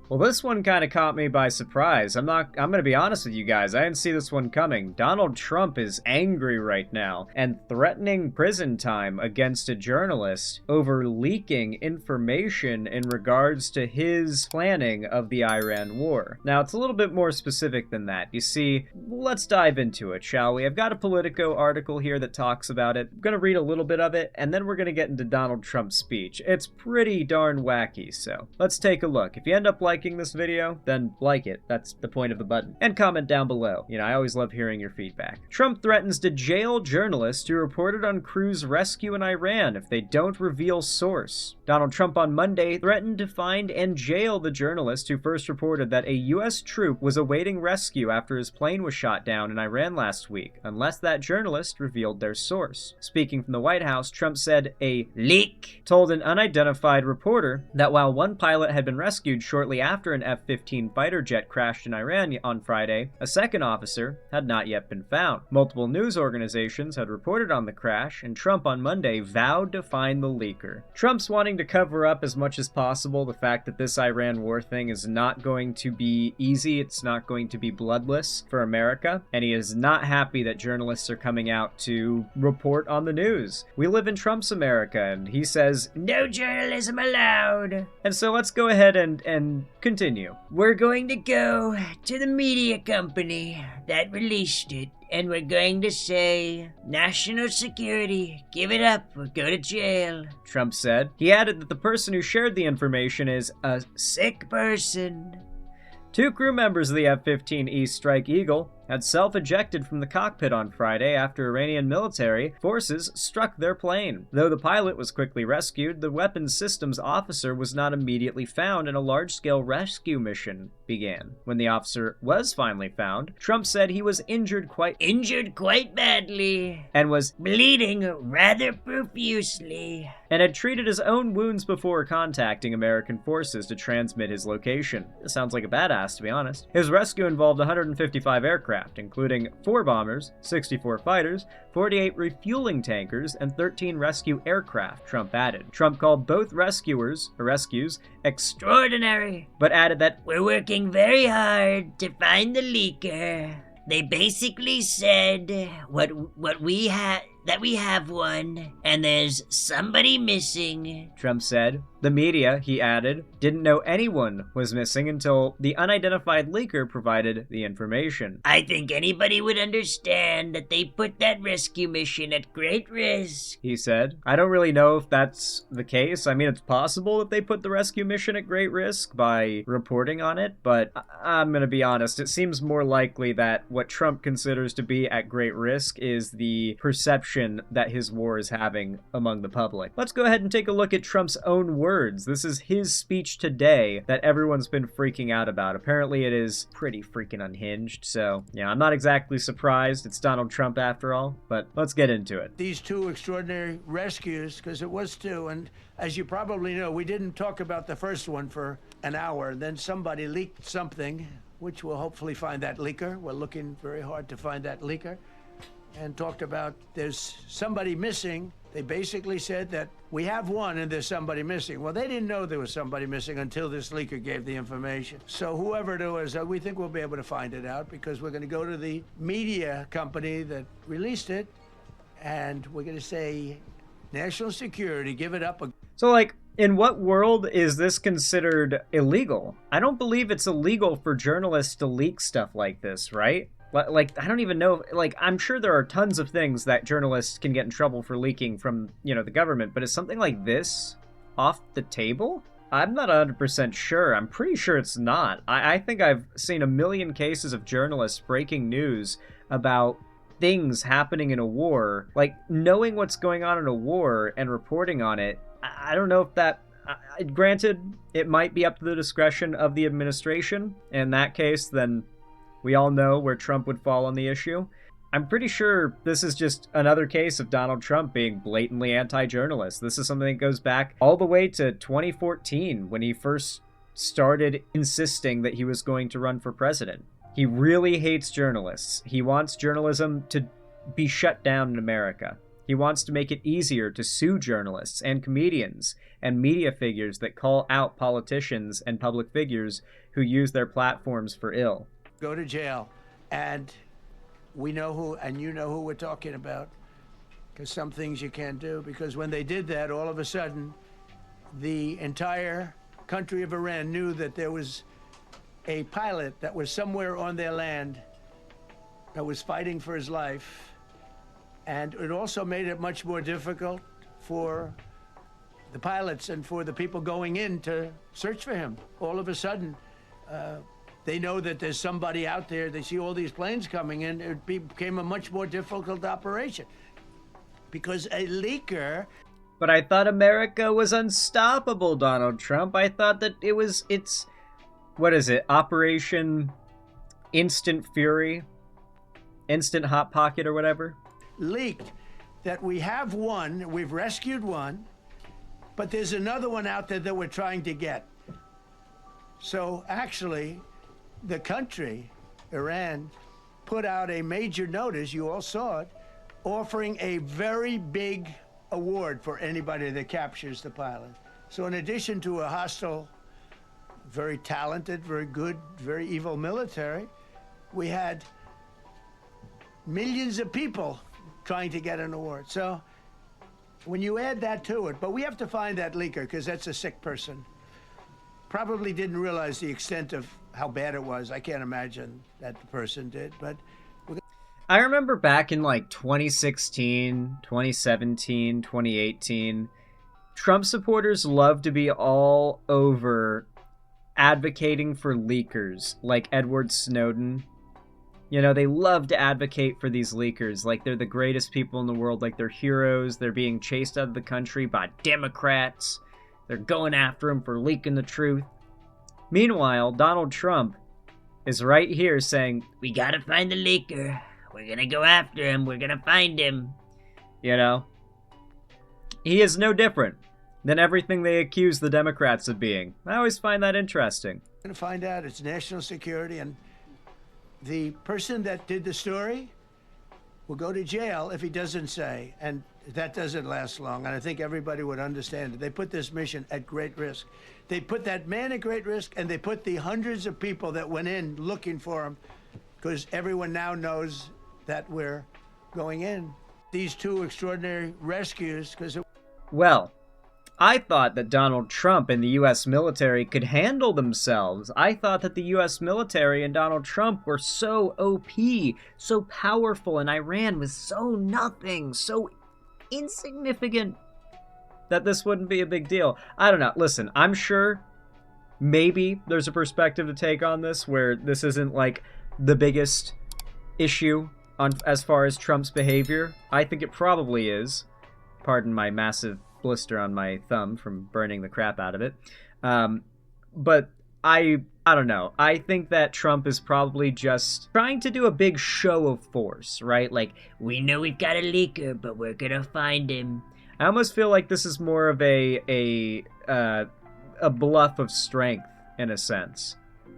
Well, this one kind of caught me by surprise. I'm gonna be honest with you guys, I didn't see this one coming. Donald Trump is angry right now and threatening prison time against a journalist over leaking information in regards to his planning of the Iran war. Now, it's a little bit more specific than that. You see, let's dive into it, shall we? I've got a Politico article here that talks about it. I'm gonna read a little bit of it, and then we're gonna get into Donald Trump's speech. It's pretty darn wacky, so let's take a look. If you end up liking this video, then like it. That's the point of the button. And comment down below. You know, I always love hearing your feedback. Trump threatens to jail journalists who reported on crew's rescue in Iran if they don't reveal source. Donald Trump on Monday threatened to find and jail the journalist who first reported that a U.S. troop was awaiting rescue after his plane was shot down in Iran last week, unless that journalist revealed their source. Speaking from the White House, Trump said a leak told an unidentified reporter that while one pilot had been rescued shortly after an F-15 fighter jet crashed in Iran on Friday, a second officer had not yet been found. Multiple news organizations had reported on the crash, and Trump on Monday vowed to find the leaker. Trump's wanting to cover up as much as possible the fact that this Iran war thing is not going to be easy, it's not going to be bloodless for America, and he is not happy that journalists are coming out to report on the news. We live in Trump's America, and he says, "No journalism allowed." And so let's go ahead and continue. "We're going to go to the media company that released it, and we're going to say, national security, give it up or go to jail," Trump said. He added that the person who shared the information is a sick person. Two crew members of the F-15E Strike Eagle had self-ejected from the cockpit on Friday after Iranian military forces struck their plane. Though the pilot was quickly rescued, the weapons systems officer was not immediately found, and a large-scale rescue mission began. When the officer was finally found, Trump said he was injured quite badly and was bleeding rather profusely, and had treated his own wounds before contacting American forces to transmit his location. This sounds like a badass, to be honest. His rescue involved 155 aircraft, including 4 bombers, 64 fighters, 48 refueling tankers, and 13 rescue aircraft, Trump added. Trump called both rescues extraordinary, but added that we're working very hard to find the leaker. They basically said that we have one, and there's somebody missing, Trump said. The media, he added, didn't know anyone was missing until the unidentified leaker provided the information. "I think anybody would understand that they put that rescue mission at great risk," he said. I don't really know if that's the case. I mean, it's possible that they put the rescue mission at great risk by reporting on it, but I'm gonna be honest, it seems more likely that what Trump considers to be at great risk is the perception that his war is having among the public. Let's go ahead and take a look at Trump's own words. This is his speech today that everyone's been freaking out about. Apparently it is pretty freaking unhinged, so yeah, I'm not exactly surprised. It's Donald Trump after all, but let's get into it. These 2 extraordinary rescues, because it was 2, and as you probably know, we didn't talk about the first one for an hour, and then somebody leaked something, which we'll hopefully find that leaker. We're looking very hard to find that leaker. And talked about there's somebody missing. They basically said that we have one and there's somebody missing. Well, they didn't know there was somebody missing until this leaker gave the information. So whoever it was, we think we'll be able to find it out, because we're going to go to the media company that released it, and we're going to say, national security, give it up. So, like, in what world is this considered illegal? I don't believe it's illegal for journalists to leak stuff like this, right? Like, I don't even know, like, I'm sure there are tons of things that journalists can get in trouble for leaking from, you know, the government, but is something like this off the table? I'm not 100% sure. I'm pretty sure it's not. I think I've seen a million cases of journalists breaking news about things happening in a war, like, knowing what's going on in a war and reporting on it. I don't know if that... granted, it might be up to the discretion of the administration. In that case, then... we all know where Trump would fall on the issue. I'm pretty sure this is just another case of Donald Trump being blatantly anti-journalist. This is something that goes back all the way to 2014 when he first started insisting that he was going to run for president. He really hates journalists. He wants journalism to be shut down in America. He wants to make it easier to sue journalists and comedians and media figures that call out politicians and public figures who use their platforms for ill. Go to jail. And we know who, and you know who we're talking about, because some things you can't do. Because when they did that, all of a sudden, the entire country of Iran knew that there was a pilot that was somewhere on their land that was fighting for his life. And it also made it much more difficult for the pilots and for the people going in to search for him. All of a sudden, they know that there's somebody out there. They see all these planes coming in. It became a much more difficult operation because a leaker. But I thought America was unstoppable, Donald Trump. I thought that it's, what is it? Operation Instant Fury? Instant Hot Pocket or whatever? Leaked that we have one, we've rescued one, but there's another one out there that we're trying to get. So actually, the country, Iran, put out a major notice, you all saw it, offering a very big award for anybody that captures the pilot. So in addition to a hostile, very talented, very good, very evil military, we had millions of people trying to get an award. So when you add that to it, but we have to find that leaker because that's a sick person. Probably didn't realize the extent of how bad it was. I can't imagine that the person did, but I remember back in like 2016, 2017, 2018, Trump supporters love to be all over advocating for leakers like Edward Snowden. You know, they love to advocate for these leakers like they're the greatest people in the world, like they're heroes. They're being chased out of the country by Democrats. They're going after them for leaking the truth. Meanwhile, Donald Trump is right here saying, we gotta find the leaker. We're gonna go after him. We're gonna find him. You know? He is no different than everything they accuse the Democrats of being. I always find that interesting. we're gonna find out it's national security, and the person that did the story will go to jail if he doesn't say, and that doesn't last long, and I think everybody would understand it. They put this mission at great risk. They put that man at great risk, and they put the hundreds of people that went in looking for him, because everyone now knows that we're going in. These two extraordinary rescues, because Well, I thought that Donald Trump and the U.S. military could handle themselves. I thought that the U.S. military and Donald Trump were so OP, so powerful, and Iran was so nothing, so insignificant, that this wouldn't be a big deal. I don't know. Listen, I'm sure maybe there's a perspective to take on this where this isn't like the biggest issue on as far as Trump's behavior. I think it probably is. Pardon my massive blister on my thumb from burning the crap out of it. But I don't know. I think that Trump is probably just trying to do a big show of force, right? Like, we know we've got a leaker, but we're gonna find him. I almost feel like this is more of a bluff of strength in a sense.